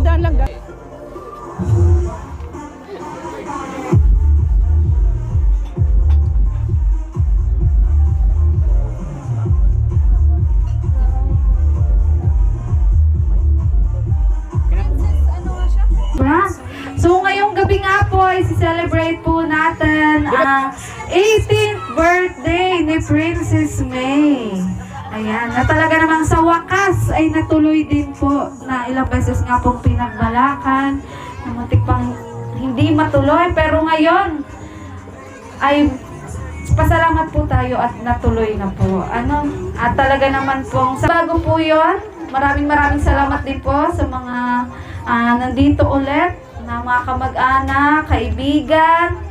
Dadaan lang. So ngayong gabi nga po ay celebrate po natin ang 18th birthday ni Princess May. Ayan, na talaga namang sa wakas ay natuloy din po na ilang beses nga pong pinagbalakan, na muntik pang hindi matuloy, pero ngayon ay pasalamat po tayo at natuloy na po. At talaga naman pong sa bago po yun, maraming salamat din po sa mga nandito ulit na mga kamag-anak, kaibigan,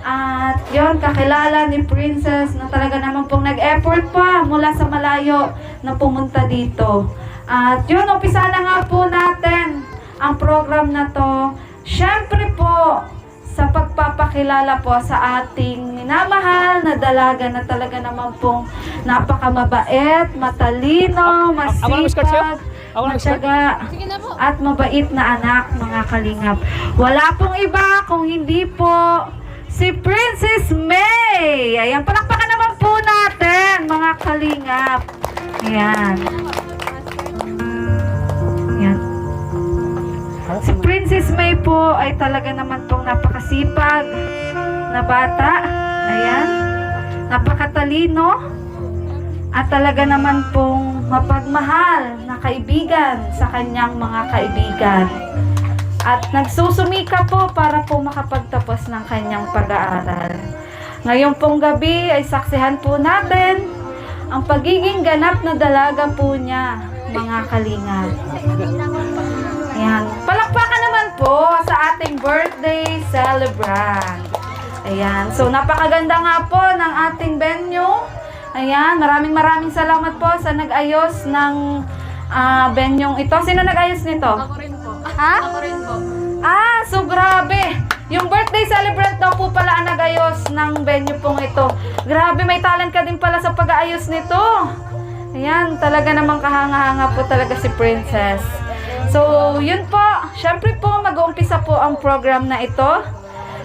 at yon kakilala ni Princess na talaga naman pong nag-effort pa mula sa malayo na pumunta dito. At yun, umpisa na nga po natin ang program na to. Syempre po, sa pagpapakilala po sa ating minamahal na dalaga na talaga naman pong napakamabait, matalino, masipag, matyaga, at mabait na anak, mga kalingap. Wala pong iba kung hindi po si Princess May. Ayan, palakpakan naman po natin, mga kalingap. Ayan. Ayan. Si Princess May po ay talaga naman pong napakasipag na bata. Ayan. Napakatalino. At talaga naman pong mapagmahal na kaibigan sa kanyang mga kaibigan. At nagsusumika po para po makapagtapos ng kanyang pag-aaral. Ngayon pong gabi ay saksihan po natin ang pagiging ganap na dalaga po niya, mga kalingap. Ayan. Palakpakan naman po sa ating birthday celebrant. Ayan. So, napakaganda nga po ng ating venue. Ayan. Maraming salamat po sa nag-ayos ng venue ito. Sino nag-ayos nito? Ako rin po. Ha? Ako rin po. So grabe. Yung birthday celebrant daw po pala ang nag-ayos ng venue pong ito. Grabe, may talent ka din pala sa pag-aayos nito. Ayan, talaga namang kahanga-hanga po talaga si Princess. So, yun po. Syempre po, mag-uumpisa po ang program na ito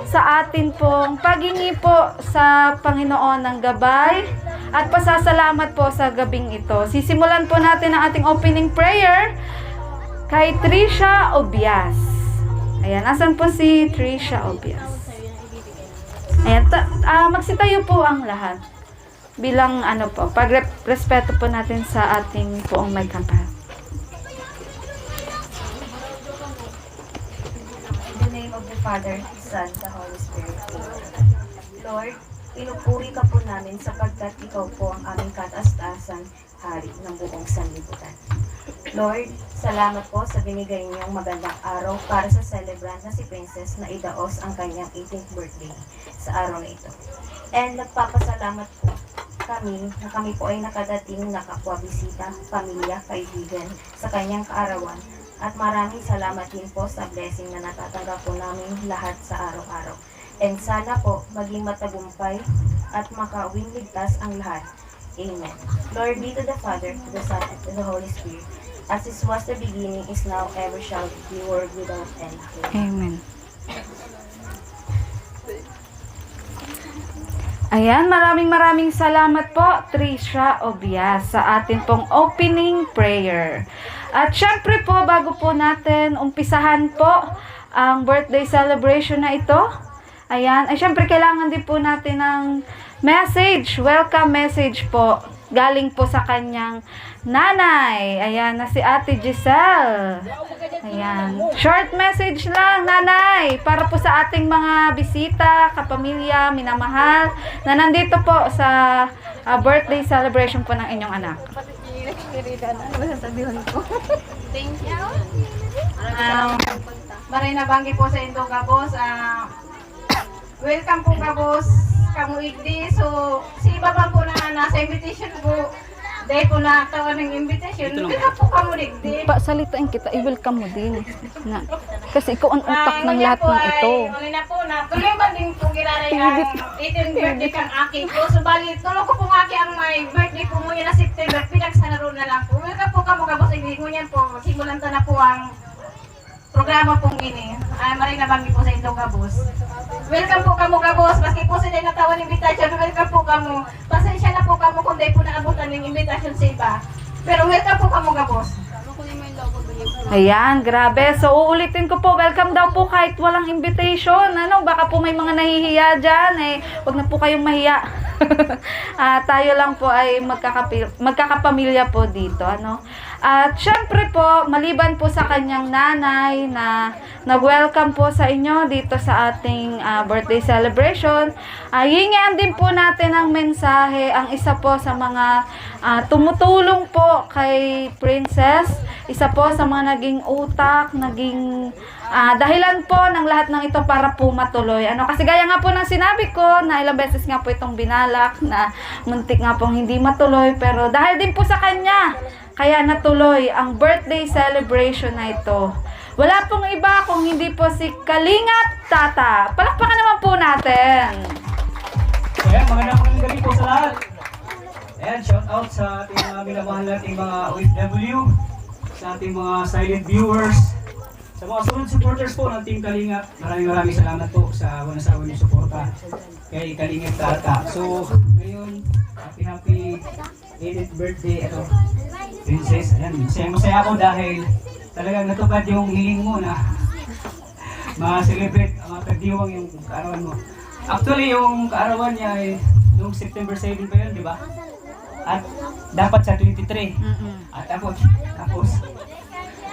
sa atin pong paghingi po sa Panginoon ng gabay at pasasalamat po sa gabing ito. Sisimulan po natin ang ating opening prayer kay Trisha Obias. Ayan, asan po si Trisha Obias? Ayan, magsitayo po ang lahat. Bilang pag-respeto po natin sa ating poong may kapal. In the name of the Father, Son, the Holy Spirit. Lord, pinupuri ka po namin sapagkat ikaw po ang aming kataas-taasan, hari ng buong sanlibutan. Lord, salamat po sa binigay niyong magandang araw para sa celebrant na si Princess na idaos ang kanyang 18th birthday sa araw na ito. And nagpapasalamat po kami po ay nakadating na kapwa-bisita, pamilya, kaibigan sa kanyang kaarawan. At maraming salamat din po sa blessing na natatanggap po namin lahat sa araw-araw. And sana po maging matagumpay at makauwing ligtas ang lahat. Amen. Glory be to the Father, to the Son, and to the Holy Spirit, as it was the beginning, is now, ever shall be, world without end. Amen. Ayan, maraming salamat po, Trisha Obias, sa atin pong opening prayer. At syempre po, bago po natin umpisahan po ang birthday celebration na ito, ayan, ay syempre kailangan din po natin ng message, welcome message po, galing po sa kanyang nanay. Ayan, na si Ate Giselle. Ayan. Short message lang, nanay, para po sa ating mga bisita, kapamilya, minamahal, na nandito po sa birthday celebration po ng inyong anak. Thank you. Maray na banggi po sa Indo, Gabos. Welcome po, Gabos. Kamuigdi. So, si iba pa po na nasa invitation po. Dahil po nakatawa ng invitation, welcome po kamuigdi. Salitain kita, i-welcome mo din. Kasi ikaw ang utak ng lahat ng ito. Malina po na, tuloy ba din po giraray ang 18th birthday kang aking po. So, bali, tulog ko po nga ang may birthday po mo yun na September. Pinagsanaro na lang po. Welcome po kamu, Gabos. Hindi mo yan po. Simulan ta na po ang programa pong gini. Marina bangi po sa Indong Gabos. Welcome po kamo Gabos. Maski po sila natawan ng invitation, welcome po kamo. Pasensya na po kamo kung dahil po naabutan ng invitation sa iba. Pero welcome po kamo Gabos. Ayan, grabe. So, uulitin ko po, welcome daw po kahit walang invitation. Ano, baka po may mga nahihiya dyan. Huwag na po kayong mahiya. Tayo lang po ay magkakapamilya po dito. Ano? At syempre po, maliban po sa kanyang nanay na nag-welcome po sa inyo dito sa ating birthday celebration, hingian din po natin ang mensahe, ang isa po sa mga tumutulong po kay Princess, isa po sa mga naging utak, naging dahilan po ng lahat ng ito para po matuloy. Ano, kasi gaya nga po ng sinabi ko, na ilang beses nga po itong binalak, na muntik nga pong hindi matuloy, pero dahil din po sa kanya, kaya natuloy ang birthday celebration na ito. Wala pong iba kung hindi po si Kalingap Tata. Palakpakan naman po natin. So ayan, magandang gabi po sa lahat. Ayan, shout out sa ating mga minamahal nating mga OFW, sa ating mga silent viewers, sa mga solid supporters po ng Team Kalingap. Maraming salamat po sa walang sawa niyong suporta kay Kalingap Tata. So ngayon, happy 80th birthday, ito, Princess. Ayan, masaya ako dahil talagang natupad yung hiling mo na ma-celebrate, mapagdiwang yung kaarawan mo. Actually, yung kaarawan niya ay noong September 7 pa yun, di ba? At dapat sa 23. At tapos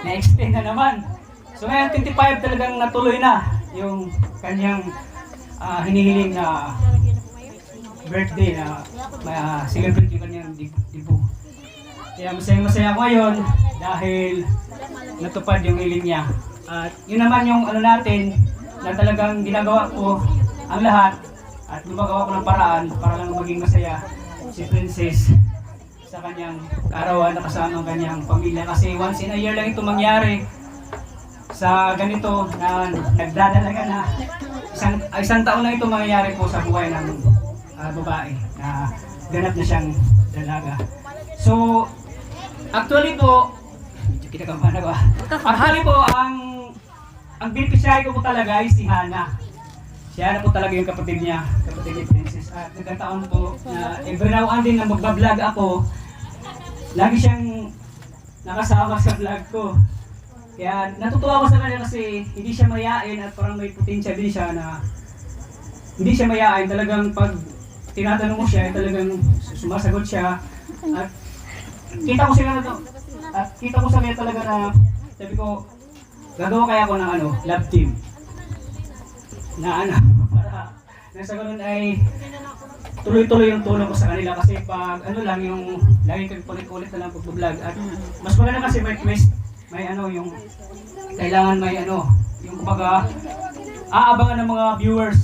na-extend na naman. So ngayon, 25 talagang natuloy na yung kanyang hinihiling na birthday na celebrate yung kanyang dibu. Kaya masaya ako ngayon dahil natupad yung hiling niya. At yun naman yung ano natin na talagang ginagawa ko ang lahat at gumagawa ko ng paraan para lang maging masaya si Princess sa kanyang kaarawan na kasama ang kanyang pamilya. Kasi once in a year lang ito mangyari sa ganito na nagdadalaga na isang taon lang ito mangyayari po sa buhay ng babae na ganap na siyang dalaga. So, actually po, medyo kinakabahan ako. Actually po, ang beneficiary ko po talaga ay si Hana. Si Hana po talaga yung kapatid niya, kapatid ni Princess. At nagkataon po na every now and then na magbablog ako, lagi siyang nakasama sa vlog ko. Kaya natutuwa ko sa kanya kasi hindi siya mayayain at parang may potential din siya na hindi siya mayayain. Talagang pag tinatanong mo siya, ay talagang sumasagot siya. At kita ko siya na to. At kita ko sa kanya talaga na sabi ko, gagawa kaya ako ng love team. Na para nasa ganun ay tuloy-tuloy yung tulong ko sa kanila kasi pag lang yung lagi kang ulit-ulit na lang pag-vlog. At mas maganda kasi may twist, may yung kailangan may yung kumbaga aabangan ng mga viewers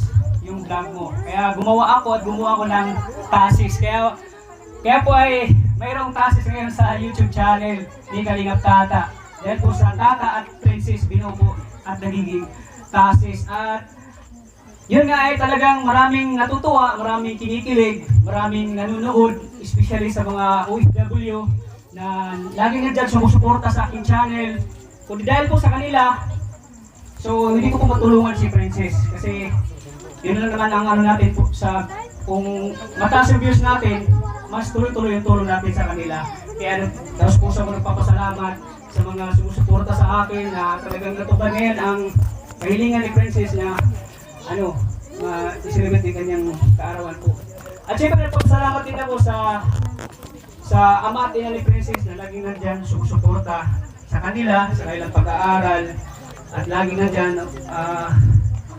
yung vlog mo. Kaya gumawa ako ng tasis. Kaya po ay mayroong tasis ngayon sa YouTube channel ni Kalingap Tata. Dahil po sa Tata at Princess binuo at nagiging tasis. At yun nga ay talagang maraming natutuwa, maraming kinikilig, maraming nanonood, especially sa mga OFW na laging nandiyan sumusuporta sa aking channel. Kung dahil po sa kanila, so hindi ko po matulungan si Princess kasi yun lang naman ang natin po sa kung mataas yung views natin, mas tuloy-tuloy yung tulong natin sa kanila. Kaya tapos po sa mga nagpapasalamat sa mga sumusuporta sa akin na talagang natupad ngayon ang kahilingan ni Princess na i-celebrate din kanyang kaarawan po. At syempre po salamat din ako sa ama at ina ni Princess na laging nandyan sumusuporta sa kanila, sa kanilang pag-aaral at laging nandyan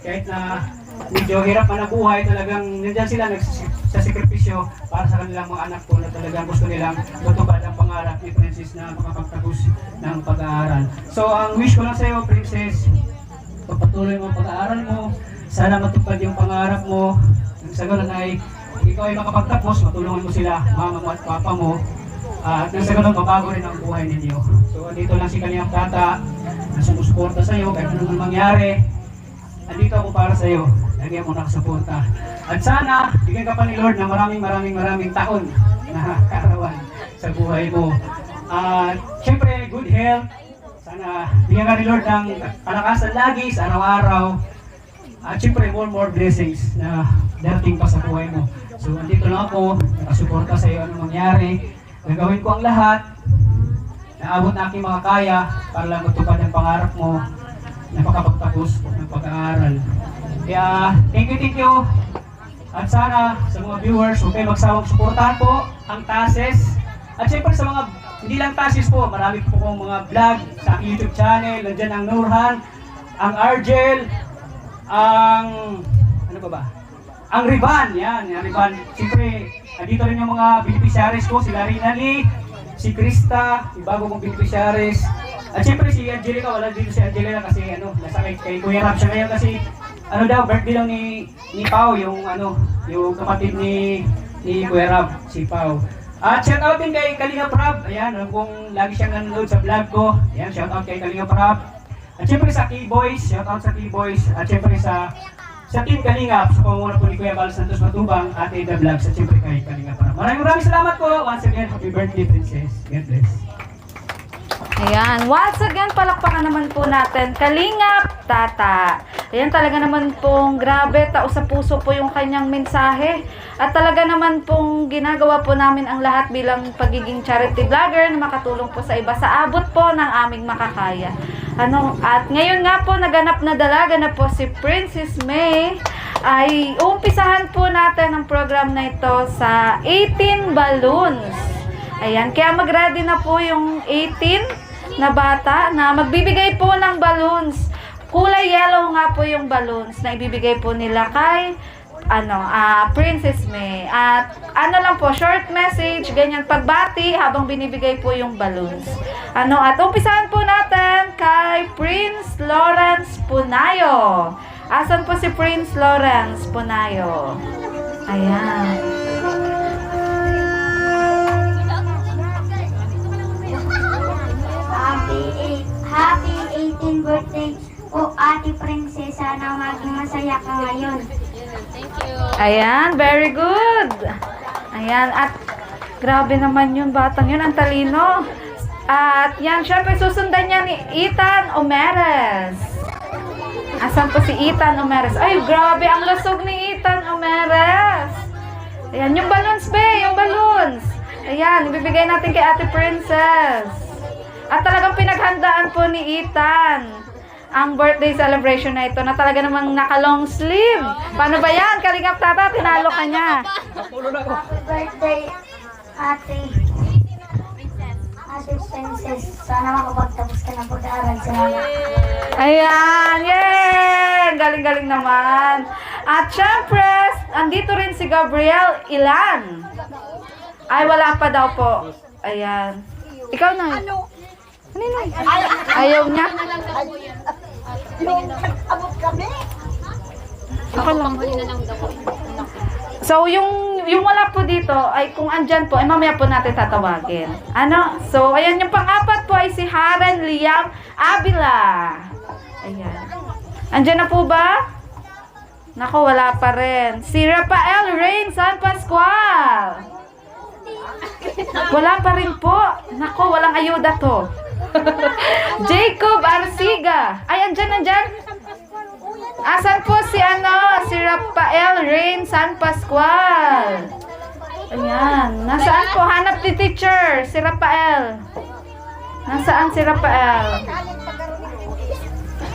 kahit na medyo hirap man ang buhay, talagang nandyan sila nagsasakripisyo para sa kanilang mga anak po na talagang gusto nilang matupad ang pangarap ni Princess na makapagtapos ng pag-aaral. So ang wish ko lang sa iyo, Princess, pagpatuloy mo ang pag-aaral mo, sana matupad yung pangarap mo, sa ganun ay ikaw ay makapagtapos, matulungan mo sila, mama mo at papa mo, at nang sa ganun mabago rin ang buhay ninyo. So andito lang si Kalingap Tata na sumusuporta sa iyo kahit anong mangyari. Andito ako para sa iyo. Lagyan mo nakasuporta. At sana, bigyan ka pa ni Lord ng maraming taon na kaarawan sa buhay mo. Siyempre, good health. Sana bigyan ka ni Lord ng kalakasan lagi sa araw-araw. At syempre, more blessings na dating pa sa buhay mo. So, andito lang ako, nakasuporta sa iyo anong mangyari. Gagawin ko ang lahat, naabot na aking mga kaya para lang matupad ang pangarap mo na makapagtapos ng pag-aaral. Kaya, thank you. At sana sa mga viewers, huwag kayo magsawang suportahan po ang TASES. At syempre sa mga, hindi lang TASES po, marami po kong mga vlog sa aking YouTube channel. Nandiyan ang Nurhan, ang Argel, ang ang Riban, yan, yung Riban. Siyempre, andito rin yung mga beneficiaries ko, sila Rinali, si Krista, yung bago kong beneficiaries. At siyempre si Angelica, wala dito si Angelica kasi nasa kay Kuya Rab siya ngayon kasi birthday lang ni Pau, yung kapatid ni Kuya Rab, si Pau. At shout out din kay Kalinga Prab, ayan, kung lagi siyang nanonood sa vlog ko, ayan, shout out kay Kalinga Prab. At syempre sa K-Boys, shout out sa K-Boys. At syempre sa Team Kalingap, sa pamumuno po ni Kuya Val Santos Matubang, Ate The Vlogs, at syempre kay Kalingap. Maraming salamat po. Once again, happy birthday, Princess. God bless. Ayan, once again, palakpakan naman po natin, Kalingap Tata. Ayan, talaga naman pong grabe, tao sa puso po yung kanyang mensahe. At talaga naman pong ginagawa po namin ang lahat bilang pagiging charity vlogger na makatulong po sa iba sa abot po ng aming makakaya. At ngayon nga po, naganap na dalaga na po si Princess May. Ay umpisahan po natin ang program na ito sa 18 balloons. Ayan, kaya mag-ready na po yung 18 na bata na magbibigay po ng balloons. Kulay yellow nga po yung balloons na ibibigay po nila kay Princess May. At lang po, short message, ganyan pagbati habang binibigay po yung balloons. At umpisahan po natin kay Prince Lawrence Punayo. Asan po si Prince Lawrence Punayo? Ayan. Happy 18th birthday po, Ate Princess. Sana maging masaya ka ngayon. Thank you. Ayan, very good. Ayan, at grabe naman yun, batang yun, ang talino. At yan, syempre susundan niya ni Ethan Omeres. Asan po si Ethan Omeres? Ay, grabe, ang lusog ni Ethan Omeres. Ayan, yung balloons, yung balloons. Ayan, ibibigay natin kay Ate Princess. At talagang pinaghandaan po ni Ethan ang birthday celebration na ito na talaga namang naka-long sleeve. Paano ba yan? Kalingap Tata, tinalo ka niya. Happy birthday, Ate Princess. Sana makapagtapos ka ng pag-aaral sa mga. Ayan, yay! Galing-galing naman. At syempre, andito rin si Gabriel Ilan. Ay, wala pa daw po. Ayan. Ikaw na. Ano yun? Ayaw niya. Ako lang. So, yung wala po dito, ay kung andyan po, ay mamaya po natin tatawagin. So, ayan, yung pang-apat po ay si Haren Liam Avila. Ayan. Andyan na po ba? Nako, wala pa rin. Si Rafael Rain San Pascual. Wala pa rin po. Nako, walang ayuda to. Jacob Arsiga. Ay, andyan. Asan po si Rafael Rain San Pascual? Ayan. Nasaan po? Hanap ni teacher, si Rafael. Nasaan si Rafael?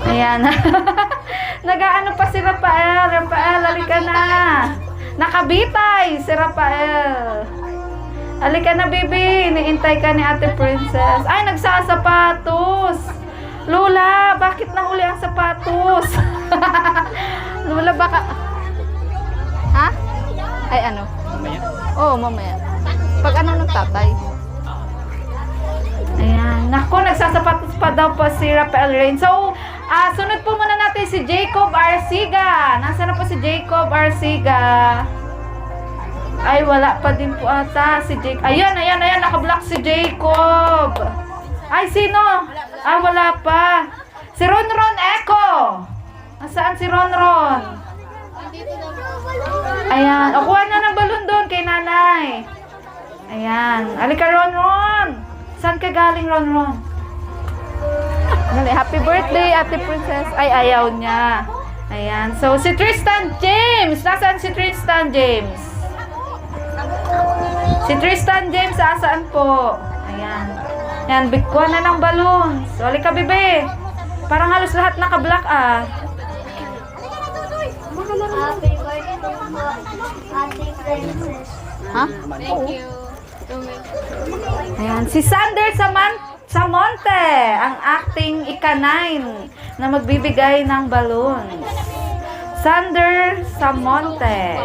Ayan. Nag-aano pa si Rafael. Rafael, halika na. Nakabitay si Rafael. Halika na, baby. Iniintay ka ni Ate Princess. Ay, nagsasapatos. Lola, bakit nahuli ang sapatos? Lola, baka... Ha? Ay, ano? Mamaya? Oo, mamaya. Pag nagtatay? Ayan. Naku, nagsasapatos pa daw po si Rafael Rain. So, sunod po muna natin si Jacob Arsiga. Nasaan na po si Jacob Arsiga? Ay, wala pa din po ata si Jacob. Ayan, nakablock si Jacob. Ay, sino? Ah, wala pa. Si Ronron Echo. Nasaan si Ronron? Ayan, kuha na ng balon doon kay nanay. Ayan, alika Ronron. Saan ka galing, Ronron? Dali, happy birthday, Ate Princess. Ay, ayaw niya. Ayan. So, si Tristan James. Nasaan si Tristan James? Si Tristan James, asaan po? Ayan. Ayan, bigkuha na ng balloons. So, halika, bebe. Parang halos lahat naka-black, ah. Happy birthday po, Ate Princess. Ha? Ayan, si Sander Samonte, ang acting ika-9 na magbibigay ng balloons. Sander Samonte.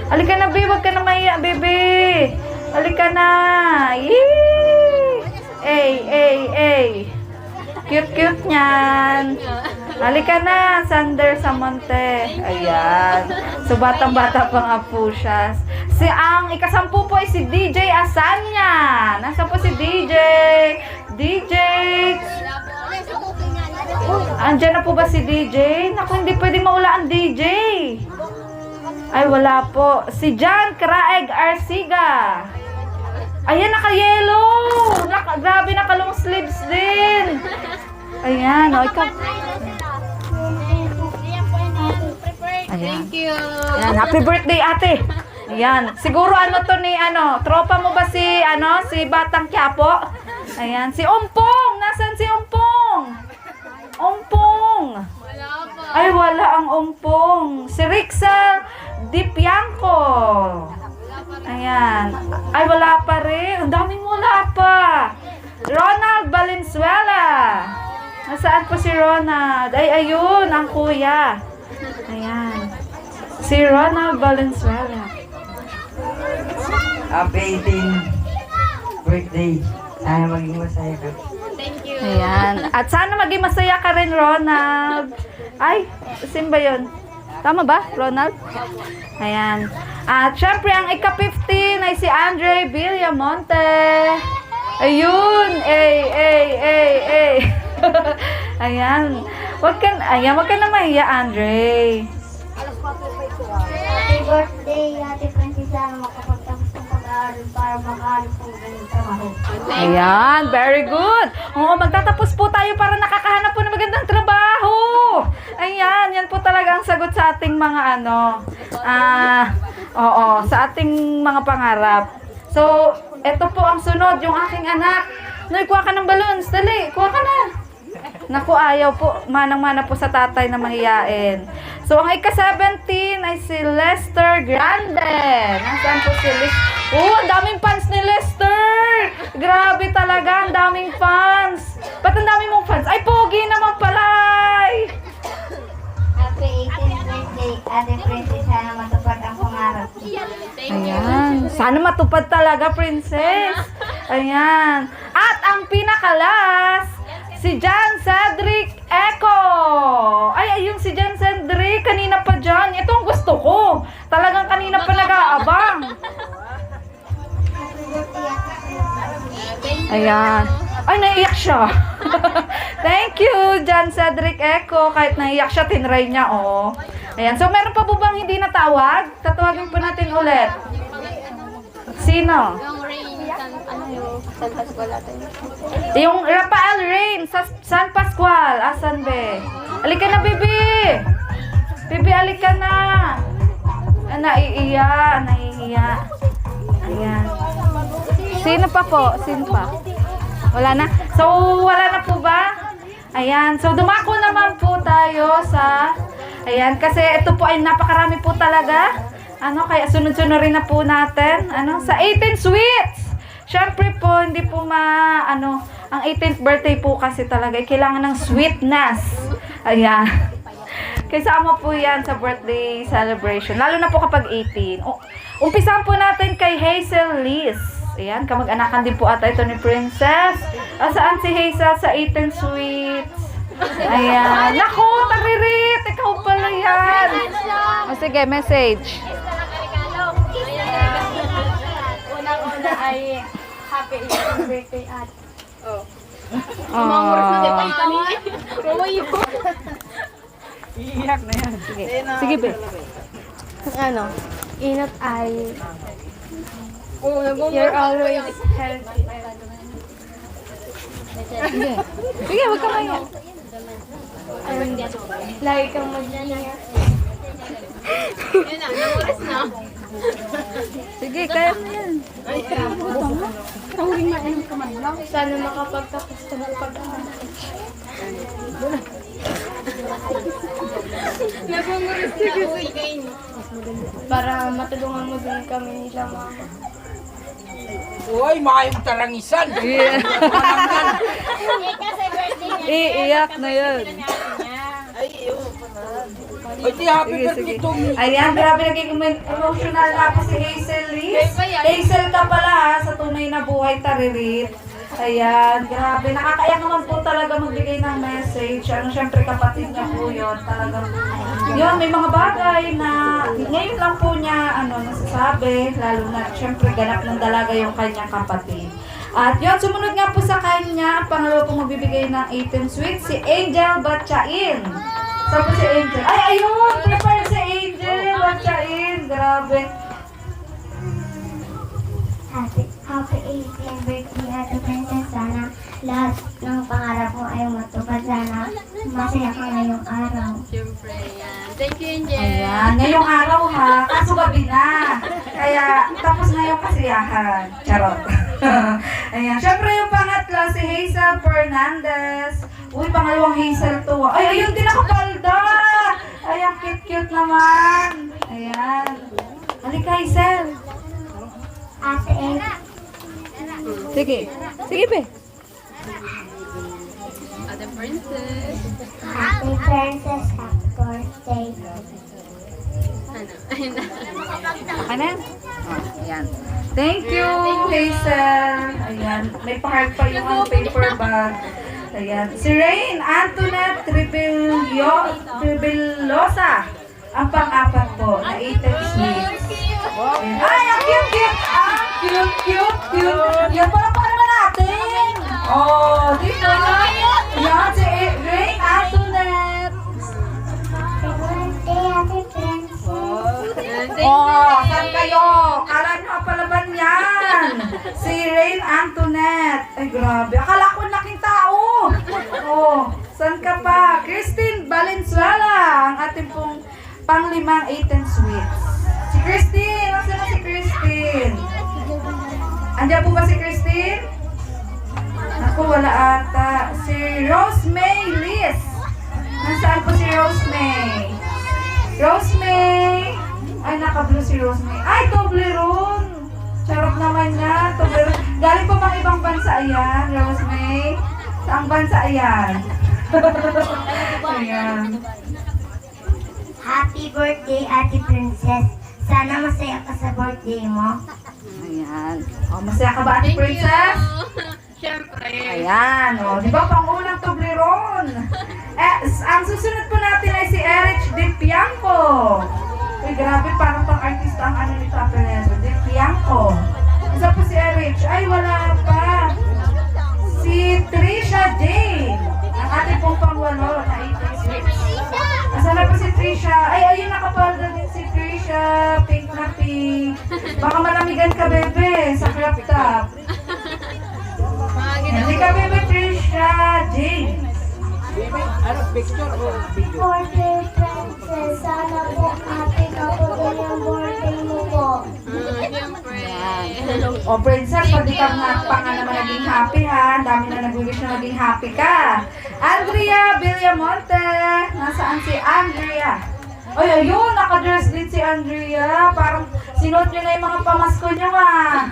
Halika na, babe. Huwag ka na mahiya, baby. Halika na. Yee! Ay. Cute niyan. Halika na, Sander Samonte. Ayan. So, batang-bata pa nga po siya. Ang ika-10 po ay si DJ Asanya. Nasaan po si DJ? DJ! Andyan na po ba si DJ? Naku, hindi pwede maula ang DJ. Ay, wala po. Si John Craig Arsiga. Ayan, naka-yellow. Grabe, naka-long sleeves din. Ayan, o, ikaw. Ayan. Thank you. Ayan, happy birthday, ate. Ayan. Siguro tropa mo ba si Batang Quiapo? Ayan, si Umpong. Nasaan si Umpong? Umpong. Ay, wala ang Umpong. Si Rixel Dipianco. Ayan. Ay, wala pa rin. Ang daming wala pa. Ronald Valenzuela. Nasaan po si Ronald? Ay, ayun, ang kuya. Ayan. Si Ronald Valenzuela. Happy 18th birthday. Sana maging masaya ka. Ayan. At sana maging masaya ka rin, Ronald. Ay, sin ba yun? Tama ba, Ronald? Ayan. At syempre, ang ika-15 ay si Andre Villamonte. Ayun. Ayan. Wag ka na mahiya, Andre. Happy birthday, Ate Princess. Sana makapagtapos ng pag-aaral para makahanap po ng trabaho. Ayan, very good. Oo, magtatapos po tayo para nakakahanap po ng magandang trabaho. Ayan, yan po talaga ang sagot sa ating mga sa ating mga pangarap. So, eto po ang sunod, yung aking anak. Noy, kuha ka ng balloons. Dali, kuha ka na. Naku, ayaw po. Manang-mana po sa tatay na mahiyain. So, ang ika-17 ay si Lester Grande. Nasaan po si Lester? Ang daming fans ni Lester! Grabe talaga, ang daming fans. Ba't ang dami mong fans? Ay, pogi naman pala! Happy 18th birthday, Ate Princess. Sana matupad ang pangarap. Ayan. Sana matupad talaga, princess. Ayan. At ang pinakalas, si John Cedric Eco. Ay, ayun si John Cedric. Kanina pa dyan. Ito ang gusto ko. Talagang kanina pa nag-aabang. Ayan. Ay, naiyak siya. Thank you, John Cedric Eco. Kahit naiyak siya, tinry niya, oh. Ayan. So, meron pa po bang hindi natawag? Tatawagin po natin ulit. Sino? Yung Rafael Rain sa San Pascual. Asan, be? Alika na, Bibi. Bibi, alika na. Naiiya. Ayan. Sino pa po? Sino pa? Wala na? So, wala na po ba? Ayan. So, dumako naman po tayo sa... Ayan. Kasi ito po ay napakarami po talaga. Kaya sunod-sunod rin na po natin. Sa 18 sweets. Siyempre po, hindi po ang 18th birthday po kasi talaga, kailangan ng sweetness. Ayan. Kasama po yan sa birthday celebration. Lalo na po kapag 18. Umpisahan po natin kay Hazel Liz. Ayan, kamag-anakan din po ata ito ni Princess. Saan si Hazel sa 18 sweets? Ayan. Naku, Taririt! Ikaw pala yan. Sige, message. Una ay happy 18th birthday at Iiyak na yan. Sige, be. Inot ay you're always healthy. Sige. Sige, huwag ka mahiya. Lagi kang magdala. Sige, kaya mo yan. Sana makapagtapos ka ng pag-aaral. Para matulungan mo din kami nila, mama. Uy, makayong tarangisan. Yeah. Iiyak na yun. Ay, di happy Sige, birthday sige. to me. Ayan, grabe naging emotional na po si Hazel Liz. Hazel ka pala ha, sa tunay na buhay taririt. Ayan, grabe. Nakakaiyak naman po talaga magbigay ng message. Ano, syempre kapatid niya po yun. Talagang, yun, may mga bagay na ngayon lang po niya, nasasabi. Lalo na, syempre, ganap ng dalaga yung kanyang kapatid. At yun, sumunod nga po sa kanya, ang pangalawa po magbibigay ng 18 sweets, si Angel Batchain. Saan po si Angel? Ay, ayun! Prepare si Angel Batchain. Grabe. Happy 18th birthday, Ate Princess. Sana lahat ng pangarap mo ay matupad. Sana masaya ka ngayong araw. Ayan, ngayong araw ha, kaso gabi na. Kaya tapos na yung kasiyahan. Charot. Ayan, syempre yung pangatlo, si Hazel Fernandez. Uy, pangalawang Hazel to. Ay, ayun din ako, palda. Ayan, cute-cute naman. Ayan. Halika, Hazel. Ate Sige. Sige, be. Happy Princess, happy birthday. Okay na? Oh, ayan. Thank you, Hazel. Ayan. May pa-heart pa yung paper bag. Ayan. Si Rain Antoinette Tribillosa. Ang pang-apat po na 18 sweets. Ayan. Ay, ang cute! Ang cute! Yan, parang naman natin. Oh, dito. Yan, si Rain Antoinette. Happy birthday, Ate Princess. Oh, saan kayo? Kala nyo palaban yan. Si Rain Antoinette. Ay, grabe. Akala ko laking tao. Oh, saan ka pa? Christine Valenzuela. Ang ating pong panglimang 18 sweets. Si Christine. Nasaan na si Christine? Andiyan po ba si Christine? Ako, wala ata. Si Rosemay Liz. Nasaan po si Rosemay? Rosemay! Ay, naka-blue si Rosemay. Ay, Toblerone! Charot naman niya. Toblerone. Galing pa mga ibang bansa ayan, Rosemay. Saang bansa ayan? Ayan. Happy birthday, Ate Princess. Sana masaya ka sa birthday mo. Ayan. O, masaya ka ba, Ate Princess? Siyempre. Ayan. O, di ba pangunang Toblerone? Ang susunod po natin ay si Erich Di Pianco. Uy, grabe, parang pang-artista ang ano nito, Apeneso. Di Pianco. Isa po si Erich. Ay, wala pa. Si Trisha Jane. Ang ating pong pangwalo na 18 sweets. Asan na po si Trisha? Ay, ayun, nakapalda din si Trisha. Pink na pink. Baka malamigan ka, bebe, sa crop top. Hindi ka, bebe, Trisha Jane. Ano, picture o video? Birthday, Princess. Sana po, ate, kapag yung birthday mo po. O, Princess, pwede ka pa nga naman naging happy ha. Ang dami na nag-wish na naging happy ka. Andrea Villamonte. Nasaan si Andrea? Ay, ayun, naka-dress din si Andrea. Parang sinuot nyo na yung mga pamasko nyo ha.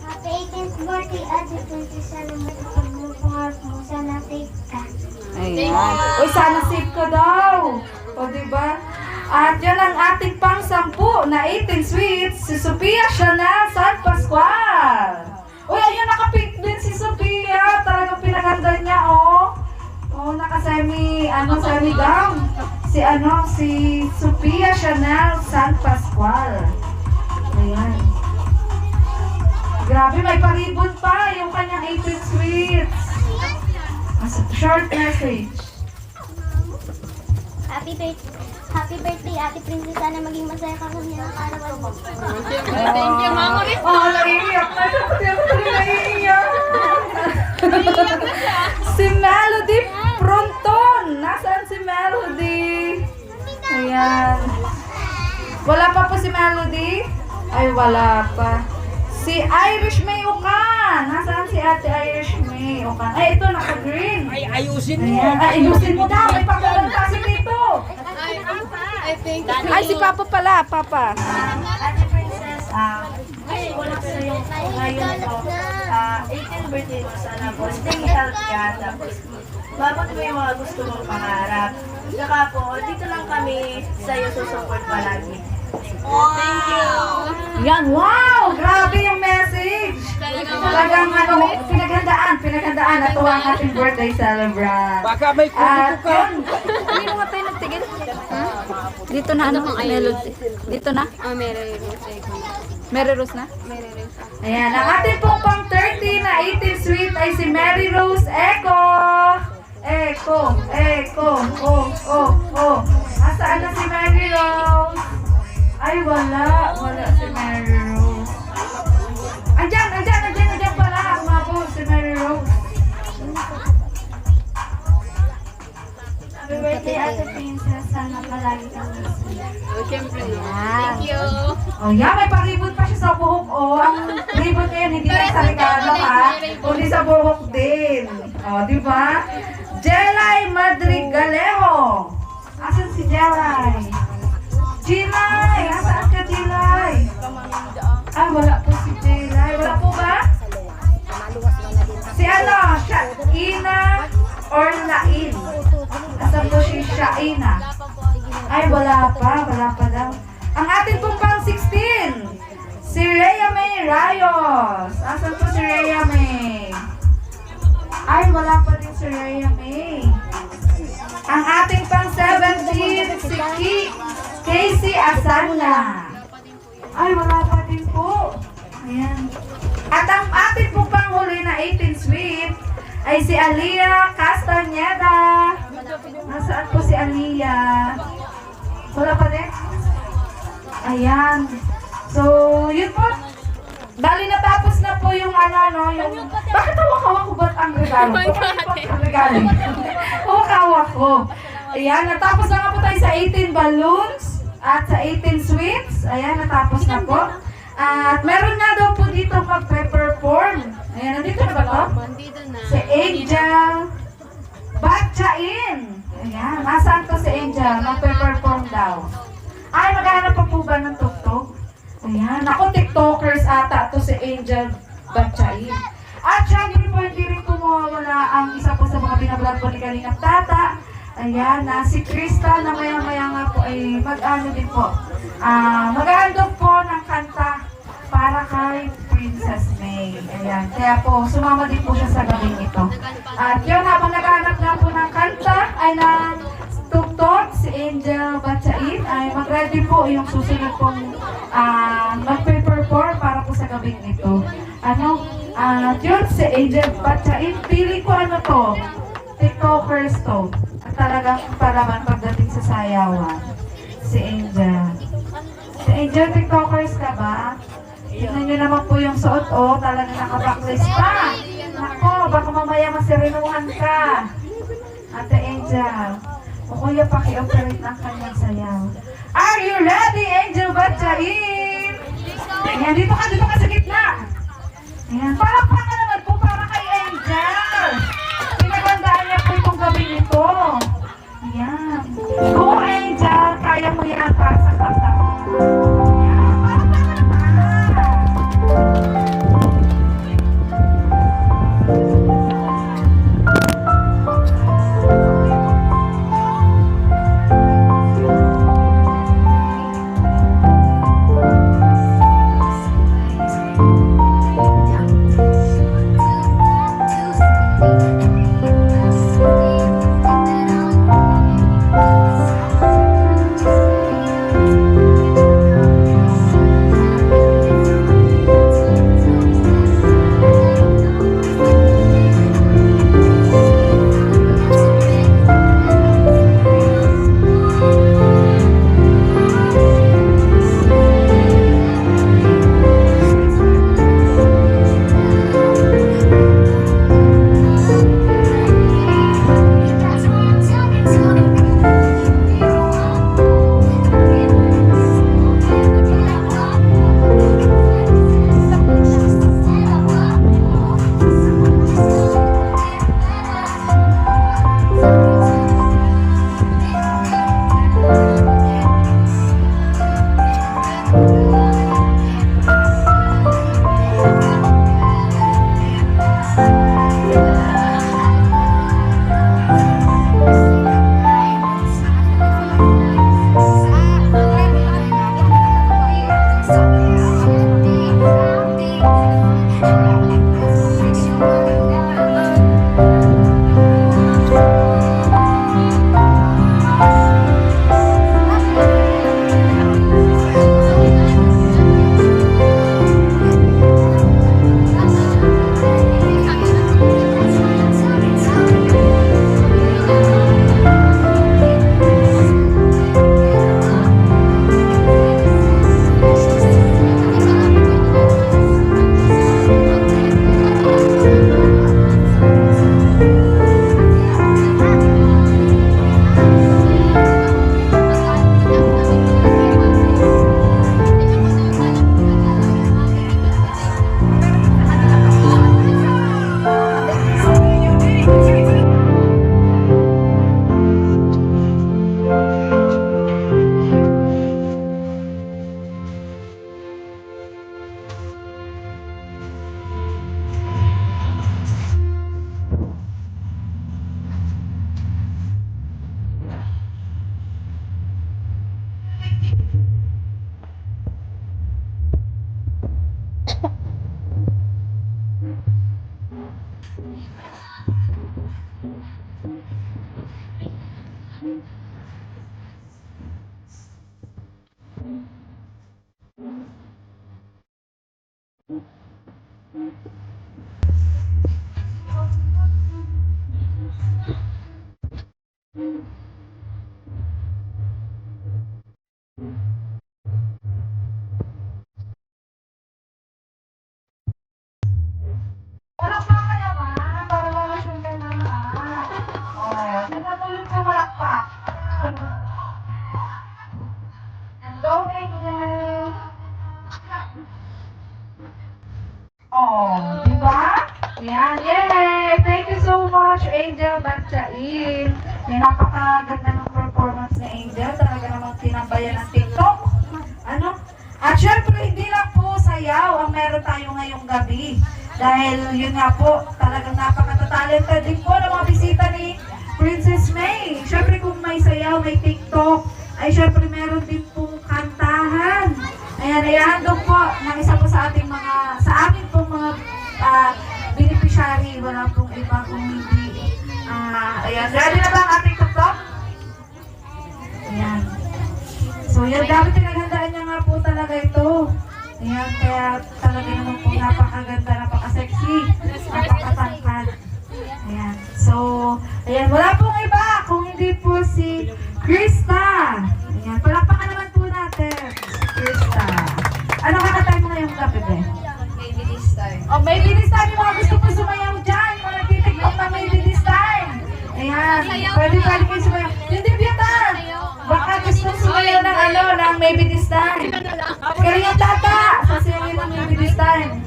Happy 18th birthday, Ate Princess. Sana matupad mo pangarap mo. Sana safe ka. Ayan. Uy, sana safe ka daw. O, diba? At yun ang ating pang-10 na 18 sweets, si Sophia Chanel San Pascual. Uy, ayun, naka-pink din si Sophia. Talagang pinaganda niya, oh. Oh, naka-semi, semi-gown. Si Sophia Chanel San Pascual. Ayan. Grabe, may paribon pa yung kanyang 18 sweets. Short message. Happy birthday, Ate Princess. Sana maging masaya ka kung yan ang araw mo. Thank you, Mama. Oh, naiiyak na. Pati ako tuloy naiiyak. Wala pa po si Melody? Ay, wala pa. Si Irish May Ukan. Nasaan si Ate Irish May Ukan? Ay, ito, naka-green. Ay, ayusin mo. Ayan. Ay, ayusin mo daw. May pagkalang kasi dito. Ay, si Papa pala. Papa. Ate Princess, wala sa iyo ngayon po, 18th birthday mo, sana po, stay healthy ka, tapos babot mo yung mga gusto mong pangarap. Saka po, dito lang kami sa'yo susupport palagi. Thank you! Yan, wow! Grabe yung message! Talagang pinaghandaan. Natuwa ang ating birthday celebrant. Baka may At kuko ka. yun, hindi mo nga tayo nagtigil. Dito na ano, Melody. Dito na? Mary Rose na? Ayan, ang ating pong pang 30 na 18 sweet ay si Mary Rose Eco. Asaan na si Mary Rose? Ay, wala si Mary Rose. Andyan pala. Umabot si Mary Rose. Happy birthday, Ate Princess. Sana palagi kang Oh, yeah, may paribot pa siya sa buhok. Oh, ang ribot niya yun, hindi lang sa regalo ha, kundi sa buhok din. Oh, di ba? Jelay Madrigalejo. Asan si Jelay? Jelay! Asaan ka, Jelay? Ah, wala po si Jelay. Wala po ba? Si ano? Shaina or Lain? Asan po si Shaina? Ay, wala pa daw. Ang ating pong pang 16, si Rhea May Rayos. Asan po si Rhea May? Ay, wala pa din si Rhea May. Ang ating pang 17, si Casey Asana. Ay, wala pa din po. Ayan. At ang ating pong panghuli na 18 sweet ay si Alia Castañeda. Nasaan po si Alia? Wala pa din? Ayan. So, yun po. Bali natapos na po yung yung... Bakit hawak-hawak ko ba't ang regalo? Bakit ang regalo? Hawak-hawak ko. Ayan, natapos na nga po tayo sa 18 balloons at sa 18 sweets. Ayan, natapos na po. At meron nga daw po dito magpe-perform. Ayan, nandito na ba to? Si Angel Batchain. Ayan, nasaan to si Angel? Magpe-perform daw. Ay, maghanap pa po ba ng tugtog? Ayan, ako TikTokers ata to si Angel Batchain. At syempre po, hindi rin po mawawala ang isa po sa mga binablog po ni Kalingap Tata. Ayan, si Krista na maya-maya nga po ay mag-ano din po. Mag-aandog po ng kanta para kay Princess May. Ayan, kaya po sumama din po siya sa gabing ito. At yun, habang naghahanap na po ng kanta ay ng tugtog si Angel Batchain ay mag-ready po yung susunod pong magpe-perform para po sa gabing ito. Yun si Angel Batchain, pili ko to, TikTokers to. At talagang paraman pagdating sa sayawan. Si Angel. Si Angel, TikTokers ka ba? Tignan nyo naman po yung suot, talagang nakabacklist pa. Nako, baka mamaya masirinuhan ka. Ate Angel. O kuya, paki-operate ng kanyang sayaw. Are you ready, Angel Batchain? Ayan, dito ka sa gitna. Ayan, parang naman po para kay Angel. Pinagandaan niya po itong gabi nito. Ayan. Go, Angel, kaya mo yan para sa kanta. Ayan, parang Palakpakan naman, para makasundan naman. Oh, tinatulog ko malakpak. Hello, Angel. Oh, di ba? Yan, yay! Thank you so much, Angel Batsain. May napakaganda ng performance ni Angel. Talaga namang tinabayan ng TikTok. Ano? At syempre, hindi lang po sayaw ang meron tayo ngayong gabi. Dahil yun nga po, talagang napakatalented din po ng mga bisita ni Princess May. Syempre kung may sayaw, may TikTok, ay syempre meron din pong kantahan. Ayan, ihahandog po ng isa po sa ating mga, sa amin pong mga beneficiary. Wala pong iba kung hindi. Ayan, ready na ba ang ating TikTok? Ayan. So yan, dapat pinaghandaan niya nga po talaga ito. Ayan, kaya talaga naman po napakaganda, napaka-sexy, napakatangkad. Ayan. So, ayan, wala pong iba kung hindi po si Krista. Ayan, palakpakan naman po natin si Krista. Ano kakatay mo ngayong gabi, be? Maybe this time. Oh, maybe this time yung mga gusto ko sumayaw dyan, yung mga nagtitiktok na maybe this time. Ayan, pwede kayo sumayaw. Yung debutan, baka gusto sumayaw ng ano, ng maybe this time. Kaya yung tata, sasayawin ng maybe this time.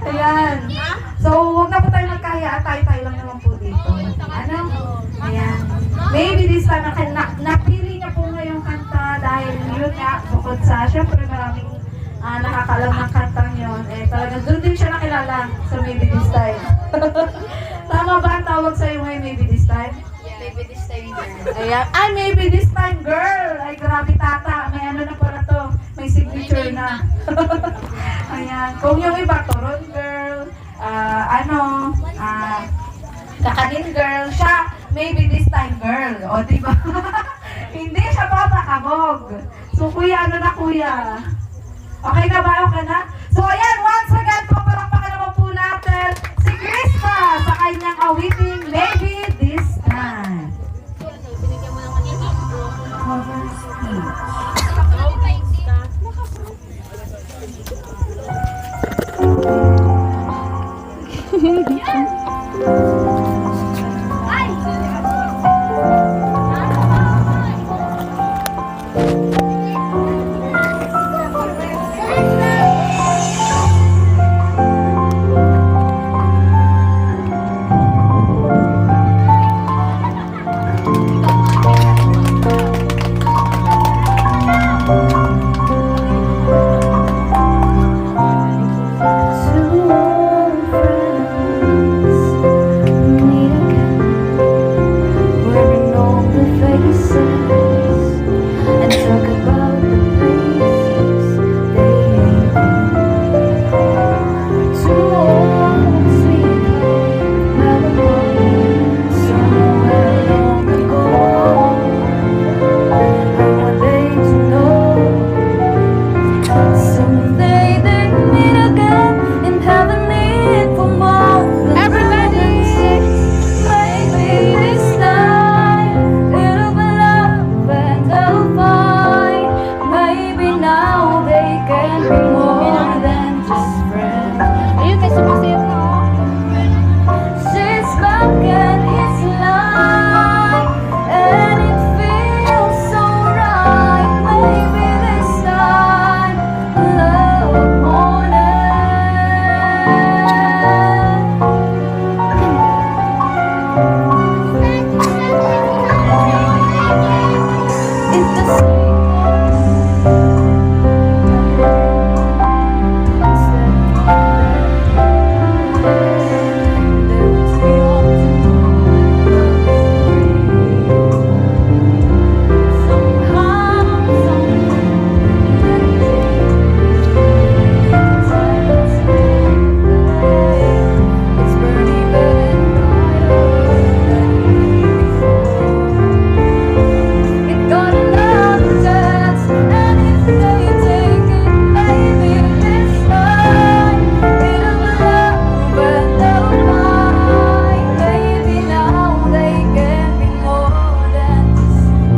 Ayan. So, huwag na po tayo magkahiyaan, tayo lang naman po dito. Ano? Ayan. Maybe this time, napili niya po ngayong kanta dahil yun nga, bukod sa, syempre maraming nakakalam ng kantang yun, eh talagang doon din siya nakilala sa maybe this time. Tama ba ang tawag sa'yo ngayon, maybe this time? Maybe this time, girl. Ayan. Ay, maybe this time, girl! Ay, grabe tata. May ano na pala to. May signature na. Ayan. Kung yung iba, Toron girl, Kakanin girl, siya, maybe this time, girl. O, diba? Hindi siya papakabog. So, kuya, ano na, kuya? Okay na ba? Okay na? So, ayan, once again, palakpakan naman po natin si Krista sa kanyang awiting, maybe this time. Cover speech.